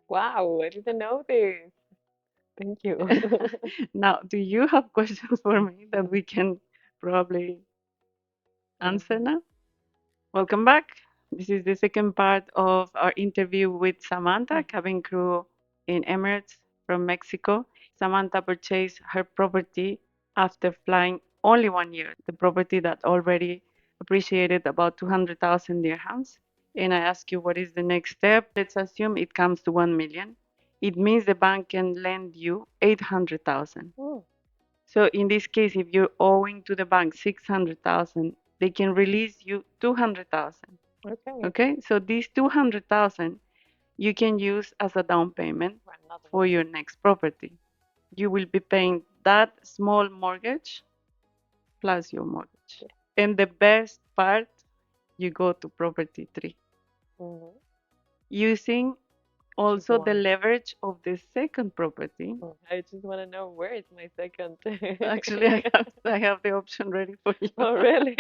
Wow, I didn't know this. Thank you. Now, do you have questions for me that we can probably answer Mhm. now? Welcome back. This is the second part of our interview with Samantha, cabin crew in Emirates from Mexico. Samantha purchased her property after flying only 1 year, the property that already appreciated about 200,000 dirhams. And I ask you, what is the next step? Let's assume it comes to 1 million. It means the bank can lend you 800,000. Mm, So in this case, if you're owing to the bank 600,000, they can release you 200,000. okay. Okay, so these 200,000 you can use as a down payment For another for one. your next property. You will be paying that small mortgage plus your mortgage. Yeah. And the best part, you go to property three, Hmm. using Cheaper also the one. leverage of the second property. I just want to know where is my second. Actually, I have the option ready for you. Oh, really?